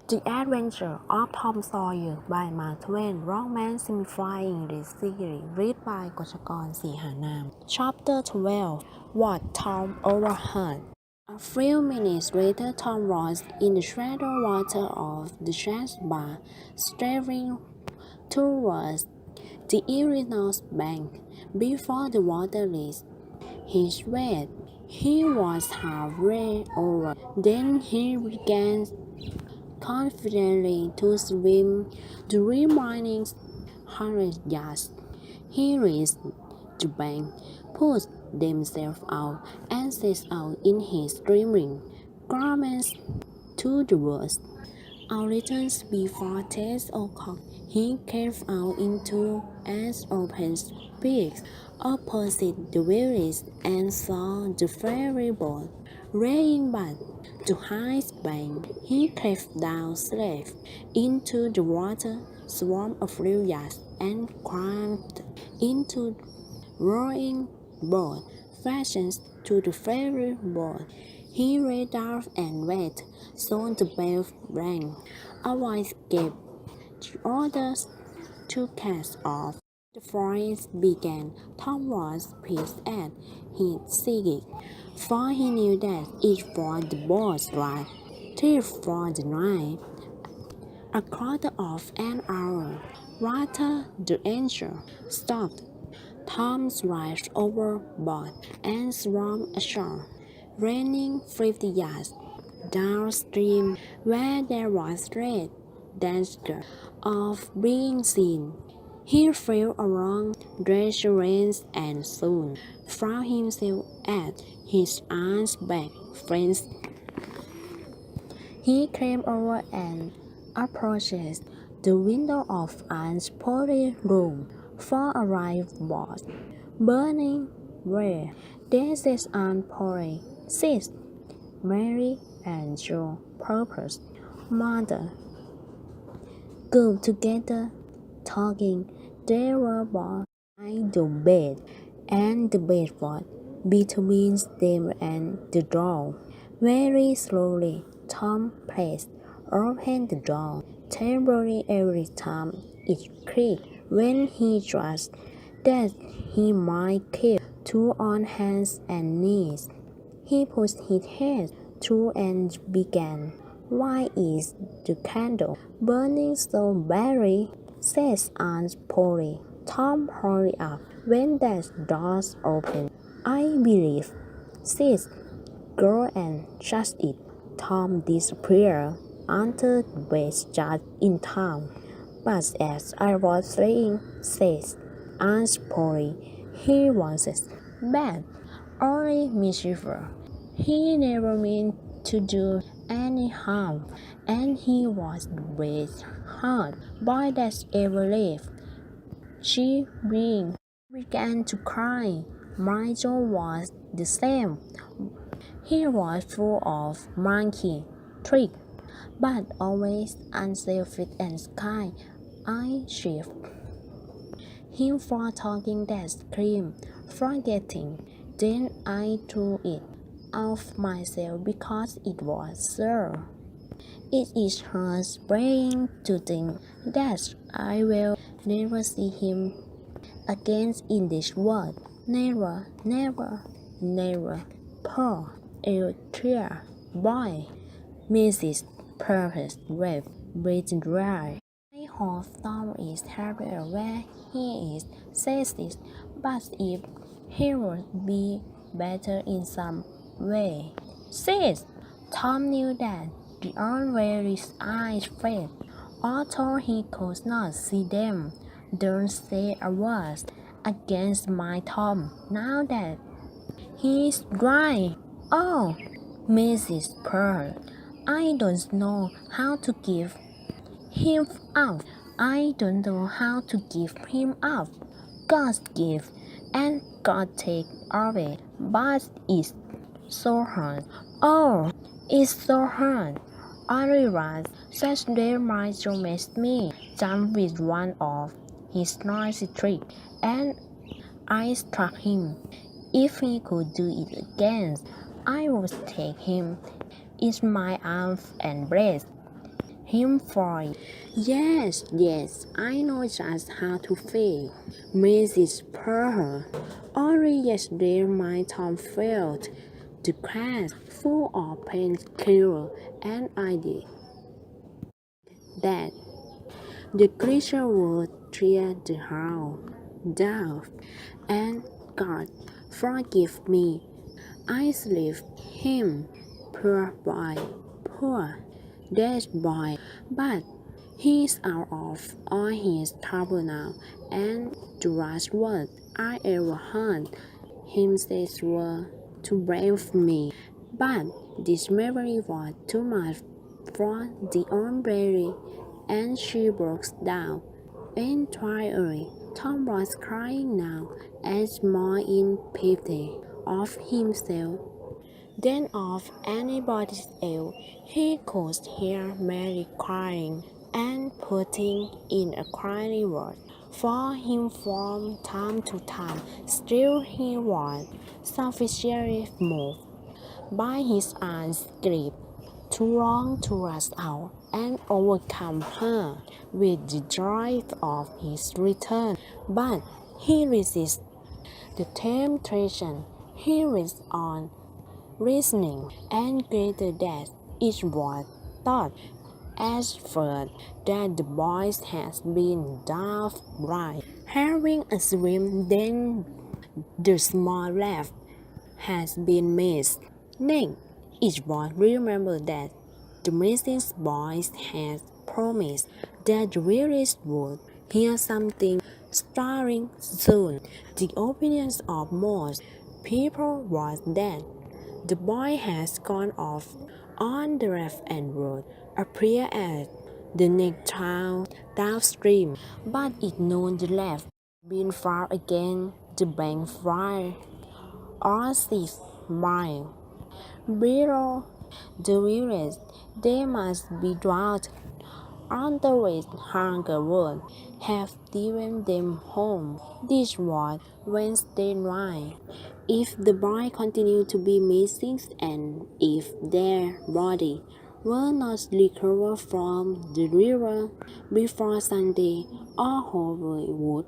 The Adventure of Tom Sawyer by Mark Twain, romance simplifying the series, read by Kotchakorn, Seehanam. Chapter 12. What Tom Overheard. A few minutes later, Tom was in the shallow water of the Chance Bar, staring towards the Illinois bank. Before the water reached his waist, he was halfway over. Then he began confidently to swim the remaining 100 yards. He reached the bank, pushed themselves out, and set out in his streaming garments to the woods. A little before 10 o'clock, he came out into an open space opposite the village and saw the ferry boat rowing back to High Bank. He climbed down slave into the water, swam a few yards, and climbed into the rowing boat fastened to the ferry boat. He lay down and waited, so the bell rang. A voice gave orders to cast off. The flight began. Tom was pleased at his singing, for he knew that it was the boat's ride. Till for the night, a quarter of an hour. Later, the engine stopped. Tom swam overboard and swam ashore, running 50 yards downstream, where there was great danger of being seen. He flew along the lanes and soon found himself at his aunt's back fence. He came over and approached the window of Aunt Polly's room, for a light was burning there. There says Aunt Polly, "Sis, Mary and Joe purpose, Mother, go together, talking. They were both by the bed, and the bed was between them and the door. Very slowly, Tom pressed open the door, terribly every time it creaked. When he trusted that he might keep two on hands and knees, he pushed his head through and began. "Why is the candle burning so badly?" says Aunt Polly. Tom hurried up. When that door opened, "I believe," sis, "go and shut it." Tom disappeared under the bridge just in time. "But as I was saying," says Aunt Polly, "he wasn't bad, only mischievous. He never meant to do any harm, and he was raised hard by that ever lived." She began to cry. My John was the same. He was full of monkey tricks, but always unselfish and kind. I chafed him for talking that scream, forgetting. Then I threw it off myself because it was so. It is heart-breaking to think that I will never see him again in this world. Never, never, never. Poor Eritrea boy. Mrs. Purpose wept, breathing dry. "I hope Tom is happier where he is," says this, "but if he would be better in some way." Sis, Tom knew that the old lady's eyes faded, although he could not see them. "Don't say a word against my Tom, now that he's dry." "Oh, Mrs. Pearl, I don't know how to give him up. I don't know how to give him up. God give and God take away, but it's so hard. Oh, it's so hard." Only once such day might so make me jump with one of his noisy tricks, and I struck him. If he could do it again, I would take him in my arms and breast him for it. Yes, I know just how to feel. Mrs. Purr. Only yesterday my Tom felt the class full of painkiller, and I did that. The creature would tear the house down, and God forgive me. I sleep him, poor boy, poor, that boy, but he's out of all his trouble now, and the last word I ever heard him say were to brave me. But this memory was too much for the old lady, and she broke down entirely. Tom was crying now, and more in pity of himself than of anybody else. He could hear Mary crying and putting in a crying word for him from time to time. Still he was sufficiently moved by his aunt's grief to long to rush out and overcome her with the joy of his return. But he resisted the temptation. He went on reasoning, and greater that it was thought as first that the boy has been daft right, having a swim, then the small laugh has been missed. Nay, each boy remembered that the missing boy had promised that the village would hear something stirring soon. The opinions of most people was that the boy has gone off on the left and would appear at the next town downstream, but it nonetheless been far again the bank fire or 6 miles below the village. They must be drowned. Otherwise, hunger would have driven them home. This was Wednesday night. If the boy continued to be missing and if their body were not recovered from the river before Sunday, all hope would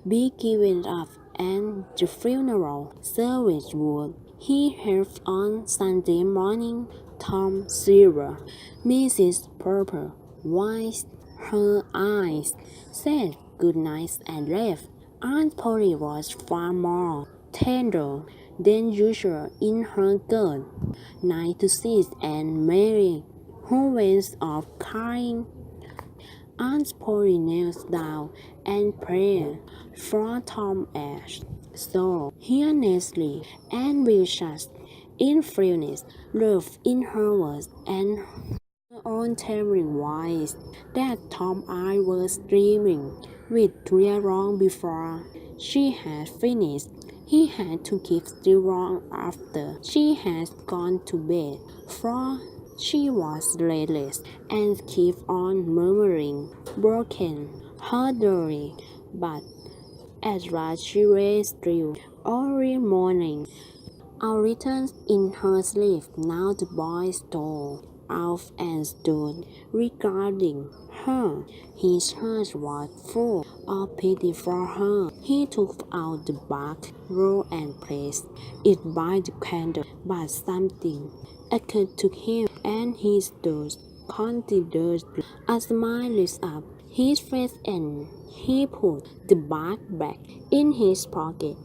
be given up and the funeral service would he held on Sunday morning. Tom Silver, Mrs. Purple, wiped her eyes, said good night and left. Aunt Polly was far more tender than usual in her good night to Sis and Mary, who went off crying. Aunt Polly knelt down and prayed for Tom Ash. So earnestly and with such influence, love in her words and her own trembling voice, that Tom's eyes were streaming with tears long before she had finished. He had to keep still long after she had gone to bed, for she was restless and kept on murmuring broken heartedly. But at last she lay still all morning. I returned in her sleep. Now the boy stole out and stood regarding her. His heart was full of pity for her. He took out the bark roll and placed it by the candle, but something occurred to him, and he stood considered. A smile lit up his face, and he put the bark back in his pocket.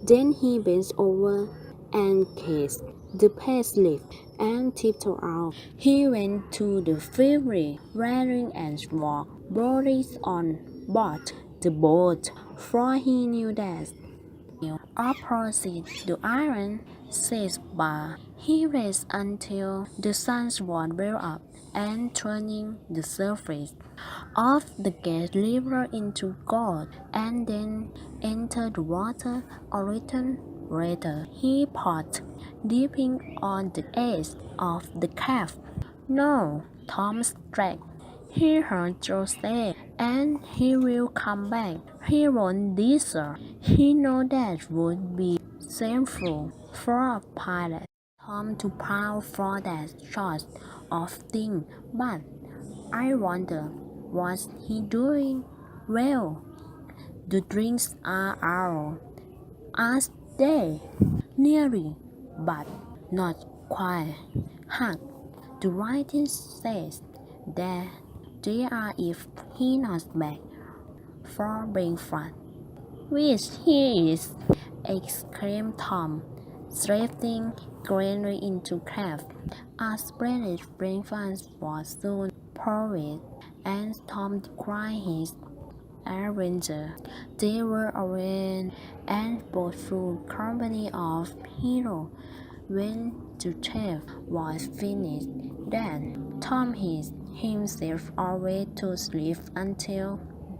Then he bent over and kissed the paisley and tiptoed out. He went to the ferry, wearing and walked boldly on board the boat, for he knew that opposite the iron safe bar. He raced until the sun was well up and turning the surface of the gas river into gold, and then entered the water a little later. He paused, dipping on the edge of the cave. No, Tom Strake. He heard Joe say, and he will come back. He won't desert. He know that would be shameful for a pilot. Tom to proud for that sort of thing, but I wonder, was he doing well? The drinks are out, asked they. Nearly, but not quite. Hark, the writing says that they are if he not back for breakfast. Which he is, exclaimed Tom, drifting gravely into craft. A splendid breakfast was soon provided, and Tom cried his adventure. They were arranged and brought through company of heroes. When the chef was finished, then Tom hid himself away to sleep until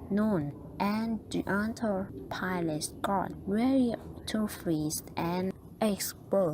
noon, and the other pilots got very toothless and expert.